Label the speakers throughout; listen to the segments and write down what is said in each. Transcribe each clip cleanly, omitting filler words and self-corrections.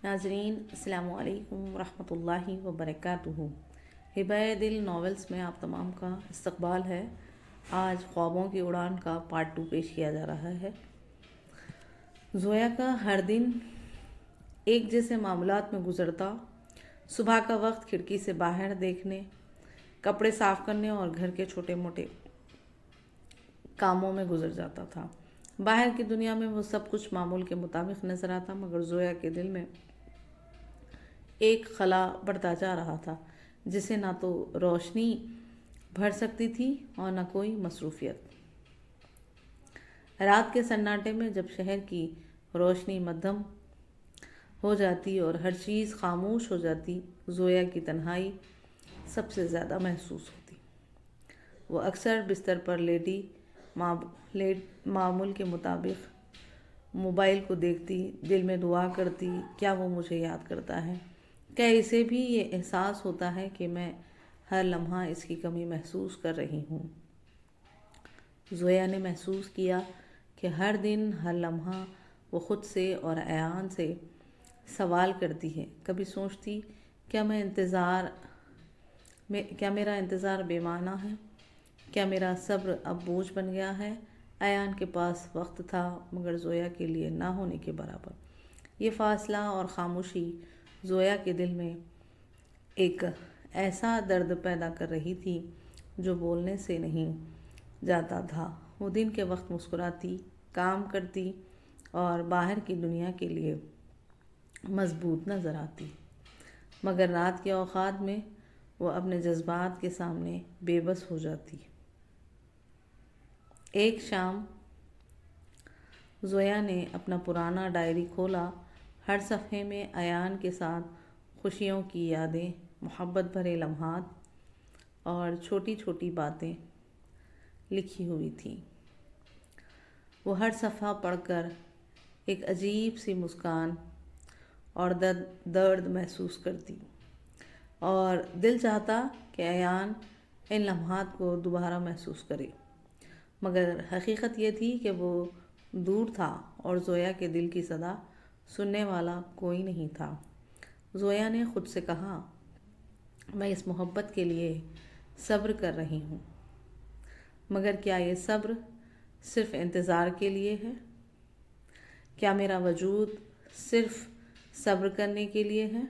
Speaker 1: ناظرین السلام علیکم ورحمۃ اللہ وبرکاتہ۔ ہبہ دل ناولز میں آپ تمام کا استقبال ہے۔ آج خوابوں کی اڑان کا پارٹ 2 پیش کیا جا رہا ہے۔ زویا کا ہر دن ایک جیسے معاملات میں گزرتا۔ صبح کا وقت کھڑکی سے باہر دیکھنے، کپڑے صاف کرنے اور گھر کے چھوٹے موٹے کاموں میں گزر جاتا تھا۔ باہر کی دنیا میں وہ سب کچھ معمول کے مطابق نظر آتا، مگر زویا کے دل میں ایک خلا بڑھتا جا رہا تھا جسے نہ تو روشنی بھر سکتی تھی اور نہ کوئی مصروفیت۔ رات کے سناٹے میں جب شہر کی روشنی مدھم ہو جاتی اور ہر چیز خاموش ہو جاتی، زویا کی تنہائی سب سے زیادہ محسوس ہوتی۔ وہ اکثر بستر پر لیٹی معمول کے مطابق موبائل کو دیکھتی، دل میں دعا کرتی، کیا وہ مجھے یاد کرتا ہے؟ کیا اسے بھی یہ احساس ہوتا ہے کہ میں ہر لمحہ اس کی کمی محسوس کر رہی ہوں؟ زویا نے محسوس کیا کہ ہر دن ہر لمحہ وہ خود سے اور ایان سے سوال کرتی ہے۔ کبھی سوچتی کیا میرا انتظار بے معنی ہے؟ کیا میرا صبر اب بوجھ بن گیا ہے؟ ایان کے پاس وقت تھا، مگر زویا کے لیے نہ ہونے کے برابر۔ یہ فاصلہ اور خاموشی زویا کے دل میں ایک ایسا درد پیدا کر رہی تھی جو بولنے سے نہیں جاتا تھا۔ وہ دن کے وقت مسکراتی، کام کرتی اور باہر کی دنیا کے لیے مضبوط نظر آتی، مگر رات کے اوقات میں وہ اپنے جذبات کے سامنے بے بس ہو جاتی۔ ایک شام زویا نے اپنا پرانا ڈائری کھولا۔ ہر صفحے میں ایان کے ساتھ خوشیوں کی یادیں، محبت بھرے لمحات اور چھوٹی چھوٹی باتیں لکھی ہوئی تھیں۔ وہ ہر صفحہ پڑھ کر ایک عجیب سی مسکان اور درد محسوس کرتی اور دل چاہتا کہ ایان ان لمحات کو دوبارہ محسوس کرے، مگر حقیقت یہ تھی کہ وہ دور تھا اور زویا کے دل کی صدا سننے والا کوئی نہیں تھا۔ زویا نے خود سے کہا، میں اس محبت کے لیے صبر کر رہی ہوں، مگر کیا یہ صبر صرف انتظار کے لیے ہے؟ کیا میرا وجود صرف صبر کرنے کے لیے ہے؟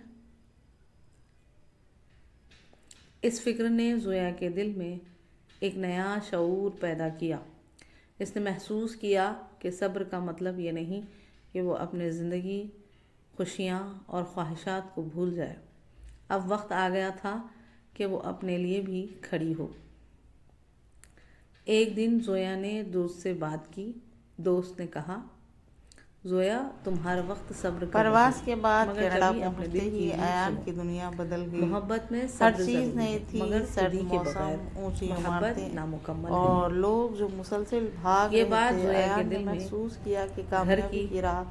Speaker 1: اس فکر نے زویا کے دل میں ایک نیا شعور پیدا کیا۔ اس نے محسوس کیا کہ صبر کا مطلب یہ نہیں کہ وہ اپنے زندگی، خوشیاں اور خواہشات کو بھول جائے۔ اب وقت آ گیا تھا کہ وہ اپنے لیے بھی کھڑی ہو۔ ایک دن زویا نے دوست سے بات کی۔ دوست نے کہا، زویا تم ہر وقت صبر کر
Speaker 2: پرواز
Speaker 1: رہی
Speaker 2: کے بعد
Speaker 1: مگر
Speaker 2: کینیڈا
Speaker 1: کبھی اپنے
Speaker 2: پہنچتے
Speaker 1: دل کی
Speaker 2: ہی
Speaker 1: بھی
Speaker 2: ایان
Speaker 1: سنو۔
Speaker 2: کی دنیا بدل گئی۔
Speaker 1: محبت میں
Speaker 2: ہر
Speaker 1: صبر
Speaker 2: چیز
Speaker 1: ضروری
Speaker 2: نئی
Speaker 1: ہے،
Speaker 2: تھی،
Speaker 1: مگر
Speaker 2: سرد
Speaker 1: خودی کے
Speaker 2: موسم،
Speaker 1: بغیر
Speaker 2: اونچی
Speaker 1: محبت
Speaker 2: عمارتیں
Speaker 1: نامکمل
Speaker 2: اور
Speaker 1: ہے۔
Speaker 2: لوگ جو مسلسل بھاگ
Speaker 1: یہ
Speaker 2: رہے
Speaker 1: بات
Speaker 2: تھے۔
Speaker 1: زویا کے
Speaker 2: ایان نے
Speaker 1: دل میں
Speaker 2: محسوس کیا کہ
Speaker 1: گھر
Speaker 2: کامیابی کی راہ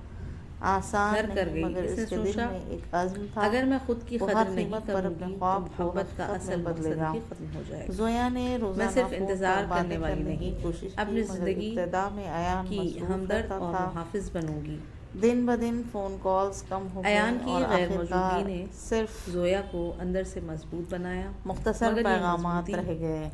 Speaker 2: آسان
Speaker 1: گھر کر
Speaker 2: نہیں،
Speaker 1: گئی۔
Speaker 2: مگر
Speaker 1: اس نے
Speaker 2: اس کے دل
Speaker 1: سوچا،
Speaker 2: میں ایک عزم تھا،
Speaker 1: اگر میں خود کی
Speaker 2: وہ
Speaker 1: قدر
Speaker 2: ہر
Speaker 1: نہیں
Speaker 2: قیمت پر
Speaker 1: کروں
Speaker 2: اپنے
Speaker 1: گی تو
Speaker 2: خواب کو
Speaker 1: محبت کا
Speaker 2: حقیقت میں
Speaker 1: اصل
Speaker 2: بدلے
Speaker 1: مقصد
Speaker 2: گا۔
Speaker 1: ہی ختم ہو جائے گا۔
Speaker 2: زویا نے
Speaker 1: میں
Speaker 2: روزانہ
Speaker 1: صرف
Speaker 2: فون پر
Speaker 1: انتظار
Speaker 2: باتیں
Speaker 1: کرنے والی
Speaker 2: کرنے کی
Speaker 1: نہیں،
Speaker 2: کوشش
Speaker 1: اپنی
Speaker 2: کی، مگر
Speaker 1: زندگی
Speaker 2: ابتدا میں ایان
Speaker 1: کی
Speaker 2: مصروف
Speaker 1: ہمدرد
Speaker 2: رہتا
Speaker 1: اور
Speaker 2: تھا۔
Speaker 1: محافظ بنوں گی۔
Speaker 2: دن بدن فون کالز کم ہو
Speaker 1: ایان
Speaker 2: گئیں
Speaker 1: کی
Speaker 2: اور
Speaker 1: غیر موجودگی
Speaker 2: آخرکار
Speaker 1: نے
Speaker 2: صرف
Speaker 1: زویا کو اندر سے مضبوط بنایا،
Speaker 2: مختصر
Speaker 1: مگر یہ
Speaker 2: پیغامات
Speaker 1: مضبوطی
Speaker 2: رہ گئے۔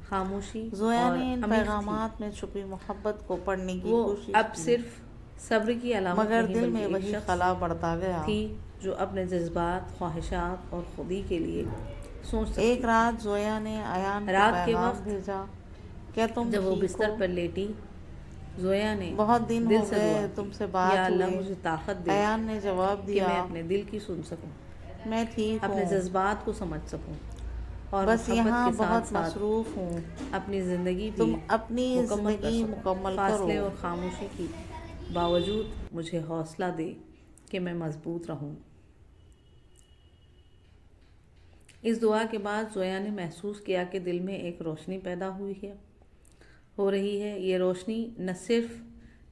Speaker 1: خاموشی
Speaker 2: زویا
Speaker 1: اور
Speaker 2: نے ان
Speaker 1: عمیق تھی۔
Speaker 2: پیغامات میں چھپی محبت کو پڑھنے کی
Speaker 1: وہ
Speaker 2: کوشش
Speaker 1: اب
Speaker 2: کی،
Speaker 1: صرف صبر کی علامت
Speaker 2: مگر
Speaker 1: نہیں
Speaker 2: دل
Speaker 1: بلکہ
Speaker 2: میں
Speaker 1: ایک
Speaker 2: وہی
Speaker 1: شخص
Speaker 2: خلا بڑھتا گیا۔
Speaker 1: تھی جو اپنے جذبات، خواہشات اور خودی کے لیے سوچ سکتی
Speaker 2: ایک
Speaker 1: تھی۔
Speaker 2: رات زویا نے ایان کو
Speaker 1: رات کے
Speaker 2: پیغام
Speaker 1: وقت
Speaker 2: بھیجا، کیا تم
Speaker 1: جب وہ
Speaker 2: ٹھیک
Speaker 1: بستر
Speaker 2: ہو؟
Speaker 1: پر لیٹی، زویا نے
Speaker 2: بہت دن
Speaker 1: دل
Speaker 2: ہو
Speaker 1: سے دعا
Speaker 2: گئے
Speaker 1: کی،
Speaker 2: تم سے
Speaker 1: یا
Speaker 2: بات
Speaker 1: اللہ
Speaker 2: ہوئے۔
Speaker 1: مجھے طاقت دے
Speaker 2: ایان نے جواب
Speaker 1: کہ میں
Speaker 2: دیا،
Speaker 1: اپنے دل کی سن سکوں،
Speaker 2: میں ٹھیک
Speaker 1: اپنے
Speaker 2: ہوں،
Speaker 1: جذبات کو سمجھ سکوں اور
Speaker 2: بس
Speaker 1: محبت
Speaker 2: یہاں
Speaker 1: کے ساتھ
Speaker 2: بہت
Speaker 1: ساتھ
Speaker 2: مصروف ہوں۔
Speaker 1: اپنی زندگی بھی
Speaker 2: تم اپنی
Speaker 1: مکمل کر
Speaker 2: زندگی
Speaker 1: سکوں۔
Speaker 2: مکمل کرو۔
Speaker 1: فاصلے اور خاموشی کی باوجود مجھے حوصلہ دے کہ میں مضبوط رہوں۔ اس دعا کے بعد زویا نے محسوس کیا کہ دل میں ایک روشنی پیدا ہو رہی ہے۔ یہ روشنی نہ صرف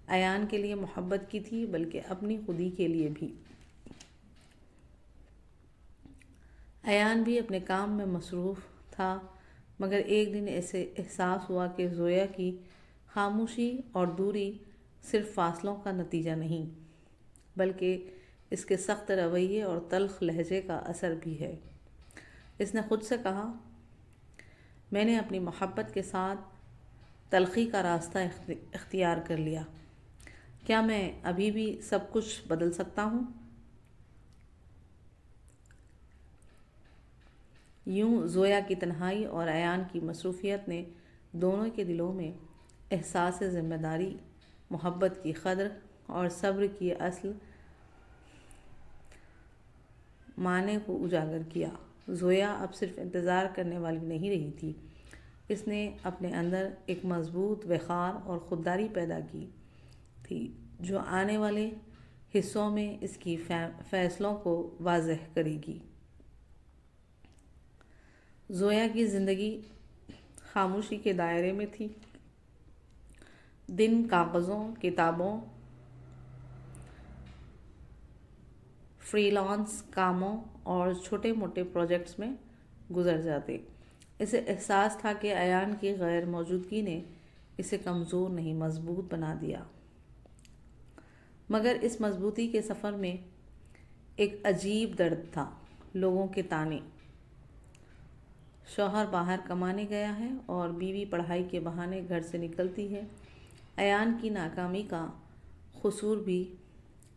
Speaker 1: ایان کے لیے محبت کی تھی بلکہ اپنی خودی کے لیے بھی۔ ایان بھی اپنے کام میں مصروف تھا، مگر ایک دن ایسے احساس ہوا کہ زویا کی خاموشی اور دوری صرف فاصلوں کا نتیجہ نہیں، بلکہ اس کے سخت رویے اور تلخ لہجے کا اثر بھی ہے۔ اس نے خود سے کہا، میں نے اپنی محبت کے ساتھ تلخی کا راستہ اختیار کر لیا۔ کیا میں ابھی بھی سب کچھ بدل سکتا ہوں؟ یوں زویا کی تنہائی اور ایان کی مصروفیت نے دونوں کے دلوں میں احساس ذمہ داری، محبت کی قدر اور صبر کی اصل معنی کو اجاگر کیا۔ زویا اب صرف انتظار کرنے والی نہیں رہی تھی، اس نے اپنے اندر ایک مضبوط وقار اور خودداری پیدا کی تھی جو آنے والے حصوں میں اس کی فیصلوں کو واضح کرے گی۔ زویا کی زندگی خاموشی کے دائرے میں تھی۔ دن کاغذوں، کتابوں، فری لانس کاموں اور چھوٹے موٹے پروجیکٹس میں گزر جاتے۔ اسے احساس تھا کہ ایان کی غیر موجودگی نے اسے کمزور نہیں، مضبوط بنا دیا۔ مگر اس مضبوطی کے سفر میں ایک عجیب درد تھا، لوگوں کے طعنے۔ شوہر باہر کمانے گیا ہے اور بیوی پڑھائی کے بہانے گھر سے نکلتی ہے۔ ایان کی ناکامی کا قصور بھی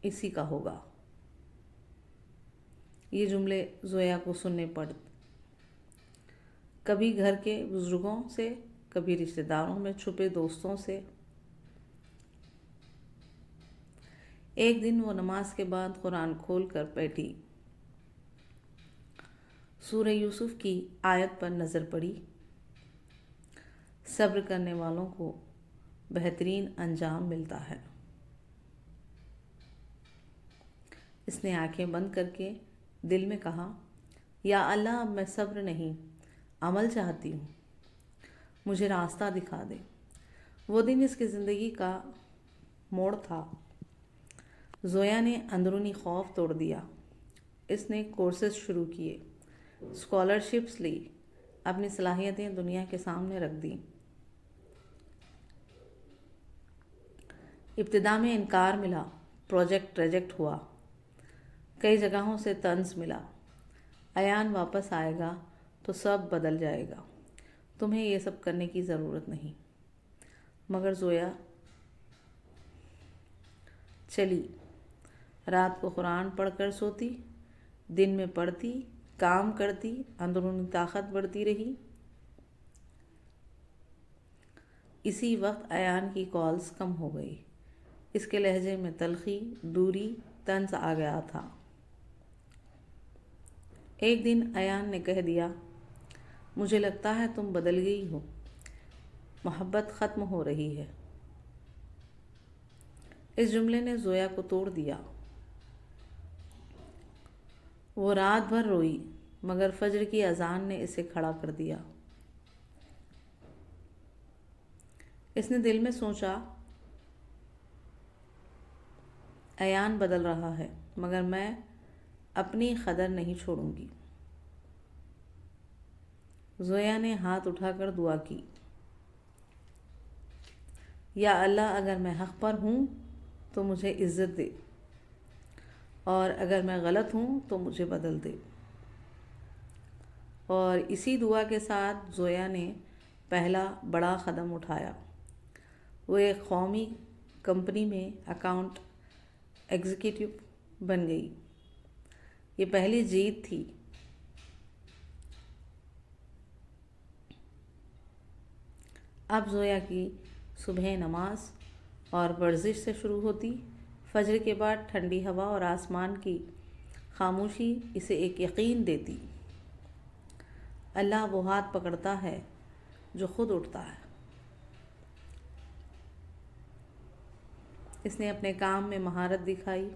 Speaker 1: اسی کا ہوگا۔ یہ جملے زویا کو سننے پڑے، کبھی گھر کے بزرگوں سے، کبھی رشتہ داروں میں چھپے دوستوں سے۔ ایک دن وہ نماز کے بعد قرآن کھول کر بیٹھی، سورہ یوسف کی آیت پر نظر پڑی، صبر کرنے والوں کو بہترین انجام ملتا ہے۔ اس نے آنکھیں بند کر کے دل میں کہا، یا اللہ، اب میں صبر نہیں، عمل چاہتی ہوں، مجھے راستہ دکھا دے۔ وہ دن اس کی زندگی کا موڑ تھا۔ زویا نے اندرونی خوف توڑ دیا۔ اس نے کورسز شروع کیے، اسکالرشپس لی، اپنی صلاحیتیں دنیا کے سامنے رکھ دیں۔ ابتدا میں انکار ملا، پروجیکٹ ریجیکٹ ہوا، کئی جگہوں سے طنز ملا۔ ایان واپس آئے گا تو سب بدل جائے گا، تمہیں یہ سب کرنے کی ضرورت نہیں۔ مگر زویا چلی، رات کو قرآن پڑھ کر سوتی، دن میں پڑھتی، کام کرتی، اندرونی طاقت بڑھتی رہی۔ اسی وقت ایان کی کالز کم ہو گئی، اس کے لہجے میں تلخی، دوری، طنز آ گیا تھا۔ ایک دن ایان نے کہہ دیا، مجھے لگتا ہے تم بدل گئی ہو، محبت ختم ہو رہی ہے۔ اس جملے نے زویا کو توڑ دیا۔ وہ رات بھر روئی، مگر فجر کی اذان نے اسے کھڑا کر دیا۔ اس نے دل میں سوچا، ایان بدل رہا ہے، مگر میں اپنی قدر نہیں چھوڑوں گی۔ زویا نے ہاتھ اٹھا کر دعا کی، یا اللہ، اگر میں حق پر ہوں تو مجھے عزت دے، اور اگر میں غلط ہوں تو مجھے بدل دے۔ اور اسی دعا کے ساتھ زویا نے پہلا بڑا قدم اٹھایا۔ وہ ایک قومی کمپنی میں اکاؤنٹ ایگزیکٹو بن گئی۔ یہ پہلی جیت تھی۔ اب زویا کی صبح نماز اور ورزش سے شروع ہوتی، فجر کے بعد ٹھنڈی ہوا اور آسمان کی خاموشی اسے ایک یقین دیتی، اللہ وہ ہاتھ پکڑتا ہے جو خود اٹھتا ہے۔ اس نے اپنے کام میں مہارت دکھائی،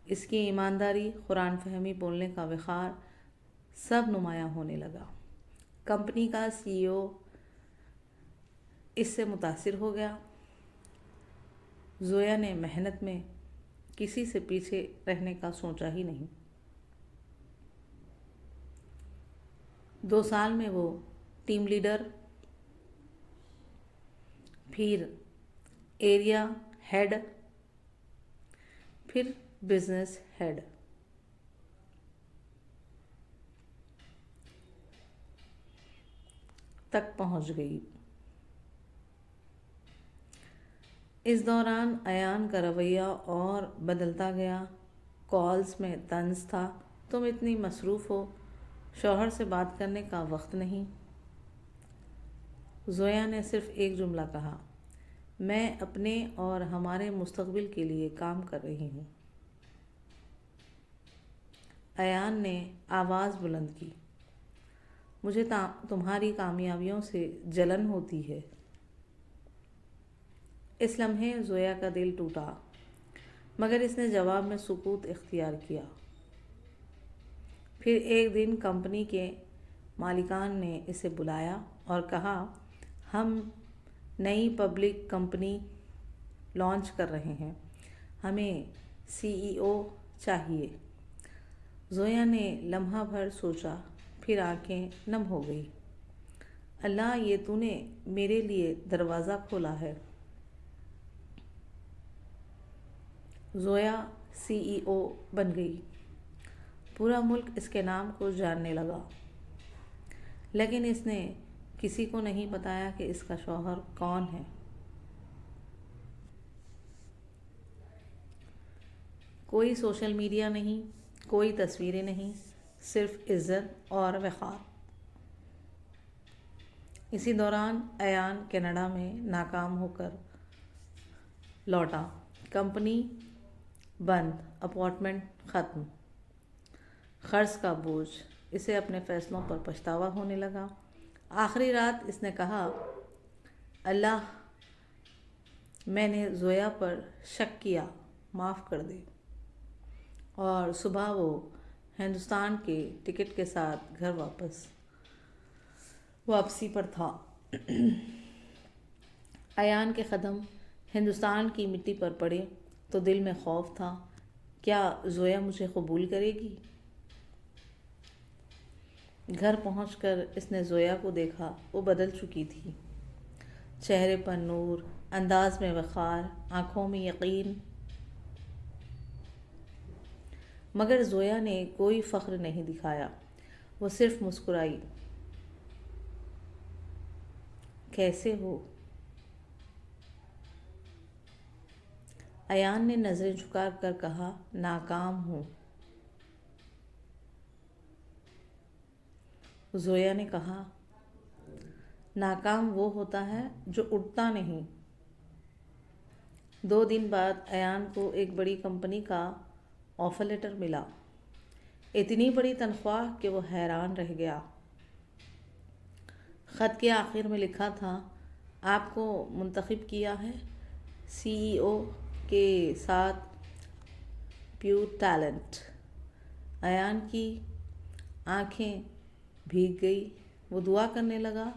Speaker 1: اس کی ایمانداری، قرآن فہمی، بولنے کا وقار سب نمایاں ہونے لگا۔ کمپنی کا CEO اس سے متاثر ہو گیا۔ زویا نے محنت میں کسی سے پیچھے رہنے کا سوچا ہی نہیں۔ 2 سال میں وہ ٹیم لیڈر، پھر ایریا ہیڈ، پھر بزنس ہیڈ۔ تک پہنچ گئی۔ اس دوران ایان کا رویہ اور بدلتا گیا۔ کالز میں طنز تھا، تم اتنی مصروف ہو، شوہر سے بات کرنے کا وقت نہیں۔ زویا نے صرف ایک جملہ کہا، میں اپنے اور ہمارے مستقبل کے لیے کام کر رہی ہوں۔ ایان نے آواز بلند کی، مجھے تمہاری کامیابیوں سے جلن ہوتی ہے۔ اس لمحے زویا کا دل ٹوٹا، مگر اس نے جواب میں سکوت اختیار کیا۔ پھر ایک دن کمپنی کے مالکان نے اسے بلایا اور کہا، ہم نئی پبلک کمپنی لانچ کر رہے ہیں، ہمیں CEO چاہیے۔ زویا نے لمحہ بھر سوچا، پھر آنکھیں نم ہو گئی۔ اللہ، یہ تو نے میرے لیے دروازہ کھولا ہے۔ زویا CEO بن گئی۔ پورا ملک اس کے نام کو جاننے لگا، لیکن اس نے کسی کو نہیں بتایا کہ اس کا شوہر کون ہے۔ کوئی سوشل میڈیا نہیں، کوئی تصویریں نہیں، صرف عزت اور وقار۔ اسی دوران ایان کینیڈا میں ناکام ہو کر لوٹا۔ کمپنی بند، اپارٹمنٹ ختم، قرض کا بوجھ، اسے اپنے فیصلوں پر پچھتاوا ہونے لگا۔ آخری رات اس نے کہا، اللہ، میں نے زویا پر شک کیا، معاف کر دے۔ اور صبح وہ ہندوستان کے ٹکٹ کے ساتھ گھر واپسی پر تھا۔ ایان کے قدم ہندوستان کی مٹی پر پڑے تو دل میں خوف تھا، کیا زویا مجھے قبول کرے گی؟ گھر پہنچ کر اس نے زویا کو دیکھا، وہ بدل چکی تھی۔ چہرے پر نور، انداز میں وقار، آنکھوں میں یقین۔ مگر زویا نے کوئی فخر نہیں دکھایا، وہ صرف مسکرائی۔ کیسے ہو؟ ایان نے نظریں جھکا کر کہا، ناکام ہوں۔ زویا نے کہا، ناکام وہ ہوتا ہے جو اٹھتا نہیں۔ 2 دن بعد ایان کو ایک بڑی کمپنی کا آفر لیٹر ملا، اتنی بڑی تنخواہ کہ وہ حیران رہ گیا۔ خط کے آخر میں لکھا تھا، آپ کو منتخب کیا ہے CEO کے ساتھ پیور ٹیلنٹ۔ ایان کی آنکھیں بھیگ گئی، وہ دعا کرنے لگا،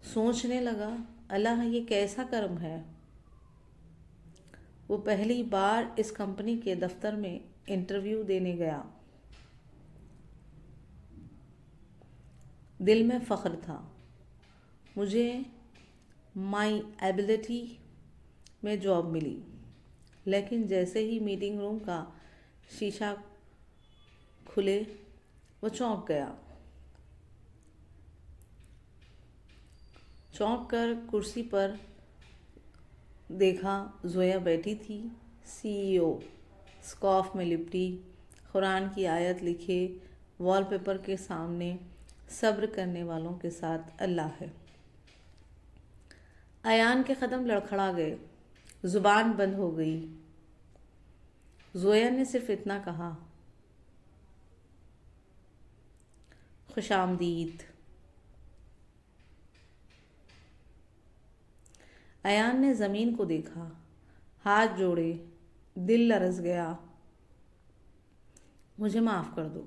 Speaker 1: سوچنے لگا، اللہ، یہ کیسا کرم ہے۔ وہ پہلی بار اس کمپنی کے دفتر میں انٹرویو دینے گیا۔ دل میں فخر تھا، مجھے مائی ایبلٹی میں جاب ملی۔ لیکن جیسے ہی میٹنگ روم کا شیشہ کھلے، وہ چونک گیا۔ چونک کر کرسی پر دیکھا، زویا بیٹھی تھی۔ CEO اسکارف میں لپٹی، قرآن کی آیت لکھے وال پیپر کے سامنے، صبر کرنے والوں کے ساتھ اللہ ہے۔ ایان کے قدم لڑکھڑا گئے، زبان بند ہو گئی۔ زویا نے صرف اتنا کہا، خوش آمدید۔ ایان نے زمین کو دیکھا، ہاتھ جوڑے، دل لرز گیا، مجھے معاف کر دو۔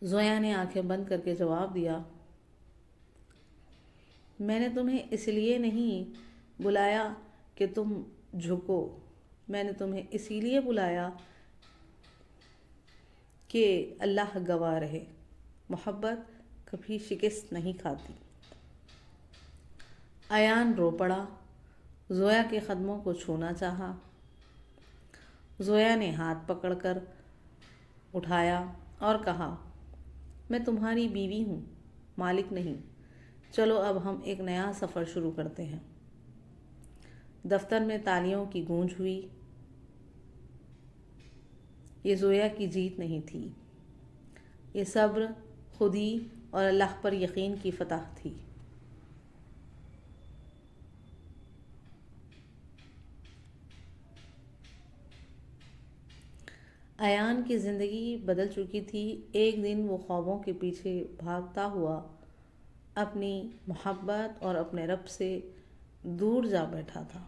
Speaker 1: زویا نے آنکھیں بند کر کے جواب دیا، میں نے تمہیں اس لیے نہیں بلایا کہ تم جھکو، میں نے تمہیں اسی لیے بلایا کہ اللہ گواہ رہے، محبت کبھی شکست نہیں کھاتی۔ ایان رو پڑا، زویا کے قدموں کو چھونا چاہا۔ زویا نے ہاتھ پکڑ کر اٹھایا اور کہا، میں تمہاری بیوی ہوں، مالک نہیں۔ چلو اب ہم ایک نیا سفر شروع کرتے ہیں۔ دفتر میں تالیوں کی گونج ہوئی۔ یہ زویا کی جیت نہیں تھی، یہ صبر، خودی اور اللہ پر یقین کی فتح تھی۔ ایان کی زندگی بدل چکی تھی۔ ایک دن وہ خوابوں کے پیچھے بھاگتا ہوا اپنی محبت اور اپنے رب سے دور جا بیٹھا تھا،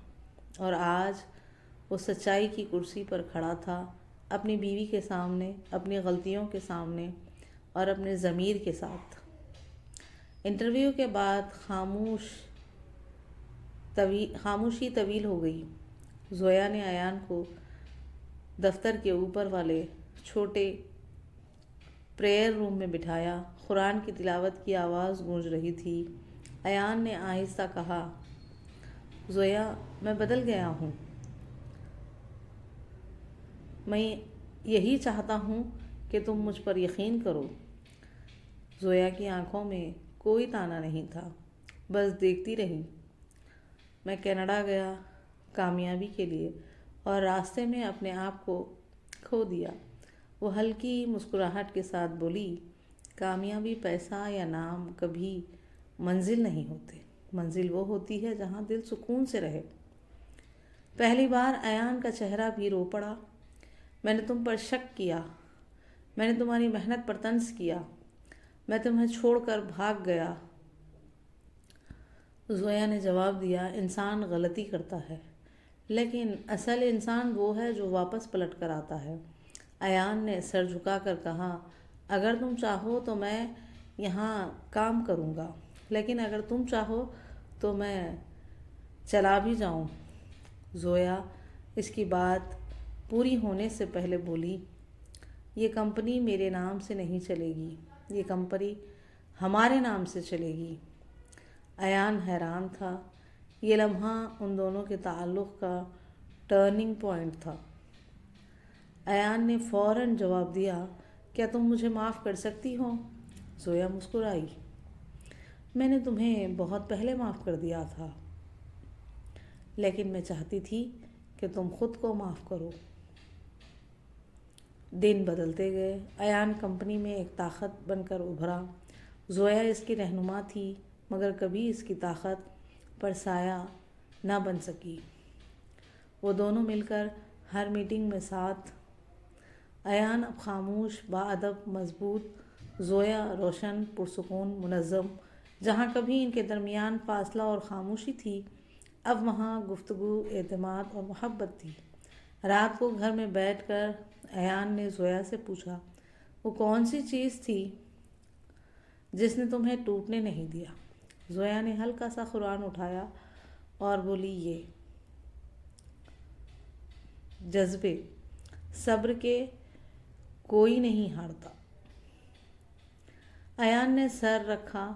Speaker 1: اور آج وہ سچائی کی کرسی پر کھڑا تھا، اپنی بیوی کے سامنے، اپنی غلطیوں کے سامنے اور اپنے ضمیر کے ساتھ۔ انٹرویو کے بعد خاموشی طویل ہو گئی۔ زویا نے ایان کو دفتر کے اوپر والے چھوٹے پریئر روم میں بٹھایا۔ قرآن کی تلاوت کی آواز گونج رہی تھی۔ ایان نے آہستہ کہا، زویا، میں بدل گیا ہوں۔ میں یہی چاہتا ہوں کہ تم مجھ پر یقین کرو۔ زویا کی آنکھوں میں کوئی تانا نہیں تھا، بس دیکھتی رہی۔ میں کینیڈا گیا کامیابی کے لیے، اور راستے میں اپنے آپ کو کھو دیا۔ وہ ہلکی مسکراہٹ کے ساتھ بولی، کامیابی، پیسہ یا نام کبھی منزل نہیں ہوتے۔ منزل وہ ہوتی ہے جہاں دل سکون سے رہے۔ پہلی بار ایان کا چہرہ بھی رو پڑا۔ میں نے تم پر شک کیا، میں نے تمہاری محنت پر طنز کیا، میں تمہیں چھوڑ کر بھاگ گیا۔ زویا نے جواب دیا، انسان غلطی کرتا ہے، لیکن اصل انسان وہ ہے جو واپس پلٹ کر آتا ہے۔ ایان نے سر جھکا کر کہا، اگر تم چاہو تو میں یہاں کام کروں گا، لیکن اگر تم چاہو تو میں چلا بھی جاؤں۔ زویا اس کی بات پوری ہونے سے پہلے بولی، یہ کمپنی میرے نام سے نہیں چلے گی، یہ کمپنی ہمارے نام سے چلے گی۔ ایان حیران تھا۔ یہ لمحہ ان دونوں کے تعلق کا ٹرننگ پوائنٹ تھا۔ ایان نے فوراً جواب دیا، کیا تم مجھے معاف کر سکتی ہو؟ زویا مسکرائی، میں نے تمہیں بہت پہلے معاف کر دیا تھا، لیکن میں چاہتی تھی کہ تم خود کو معاف کرو۔ دن بدلتے گئے۔ ایان کمپنی میں ایک طاقت بن کر ابھرا۔ زویا اس کی رہنما تھی، مگر کبھی اس کی طاقت پر سایہ نہ بن سکی۔ وہ دونوں مل کر ہر میٹنگ میں ساتھ۔ ایان اب خاموش، باادب، مضبوط، زویا روشن، پرسکون، منظم۔ جہاں کبھی ان کے درمیان فاصلہ اور خاموشی تھی، اب وہاں گفتگو، اعتماد اور محبت تھی۔ رات کو گھر میں بیٹھ کر ایان نے زویا سے پوچھا، وہ کون سی چیز تھی جس نے تمہیں ٹوٹنے نہیں دیا؟ زویا نے ہلکا سا قرآن اٹھایا اور بولی، یہ جذبے، صبر کے کوئی نہیں ہارتا۔ ایان نے سر رکھا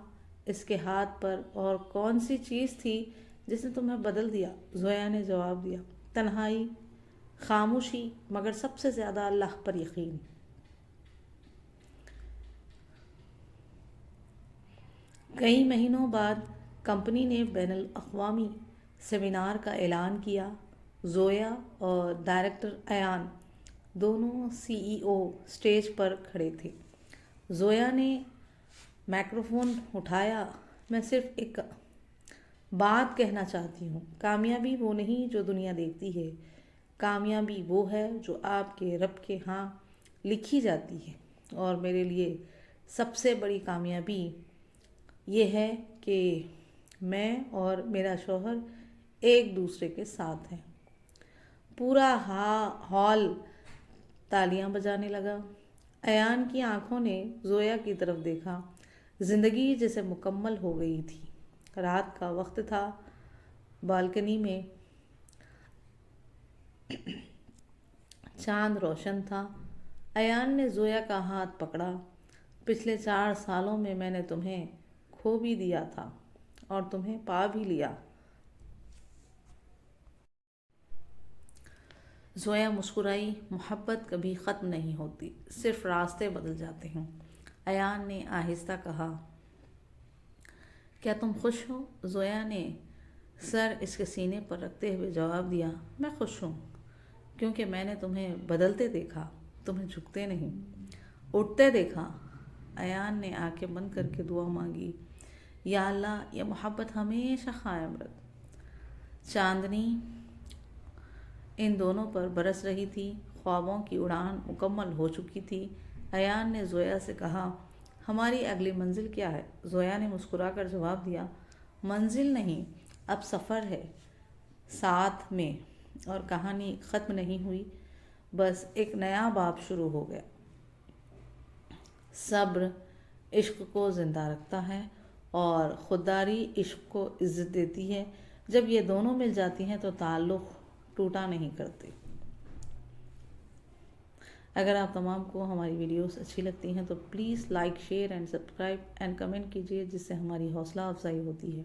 Speaker 1: اس کے ہاتھ پر، اور کون سی چیز تھی جس نے تمہیں بدل دیا؟ زویا نے جواب دیا، تنہائی، خاموشی، مگر سب سے زیادہ اللہ پر یقین۔ کئی مہینوں بعد کمپنی نے بین الاقوامی سیمینار کا اعلان کیا۔ زویا اور ڈائریکٹر ایان دونوں CEO اسٹیج پر کھڑے تھے۔ زویا نے مائکروفون اٹھایا، میں صرف ایک بات کہنا چاہتی ہوں، کامیابی وہ نہیں جو دنیا دیکھتی ہے، کامیابی وہ ہے جو آپ کے رب کے ہاں لکھی جاتی ہے، اور میرے لیے سب سے بڑی کامیابی یہ ہے کہ میں اور میرا شوہر ایک دوسرے کے ساتھ ہیں۔ پورا ہال تالیاں بجانے لگا۔ ایان کی آنکھوں نے زویا کی طرف دیکھا، زندگی جیسے مکمل ہو گئی تھی۔ رات کا وقت تھا، بالکنی میں چاند روشن تھا۔ ایان نے زویا کا ہاتھ پکڑا، پچھلے 4 سالوں میں نے تمہیں کھو بھی دیا تھا اور تمہیں پا بھی لیا۔ زویا مسکرائی، محبت کبھی ختم نہیں ہوتی، صرف راستے بدل جاتے ہیں۔ ایان نے آہستہ کہا، کیا تم خوش ہو؟ زویا نے سر اس کے سینے پر رکھتے ہوئے جواب دیا، میں خوش ہوں، کیونکہ میں نے تمہیں بدلتے دیکھا، تمہیں جھکتے نہیں، اٹھتے دیکھا۔ ایان نے آنکھیں بند کر کے دعا مانگی، یا اللہ یہ محبت ہمیشہ قائم رکھ۔ چاندنی ان دونوں پر برس رہی تھی، خوابوں کی اڑان مکمل ہو چکی تھی۔ ایان نے زویا سے کہا، ہماری اگلی منزل کیا ہے؟ زویا نے مسکرا کر جواب دیا، منزل نہیں، اب سفر ہے ساتھ میں، اور کہانی ختم نہیں ہوئی، بس ایک نیا باب شروع ہو گیا۔ صبر عشق کو زندہ رکھتا ہے اور خودداری عشق کو عزت دیتی ہے۔ جب یہ دونوں مل جاتی ہیں تو تعلق ٹوٹا نہیں کرتے۔ اگر آپ تمام کو ہماری ویڈیوز اچھی لگتی ہیں تو please like, share and subscribe and comment کیجیے، جس سے ہماری حوصلہ افزائی ہوتی ہے۔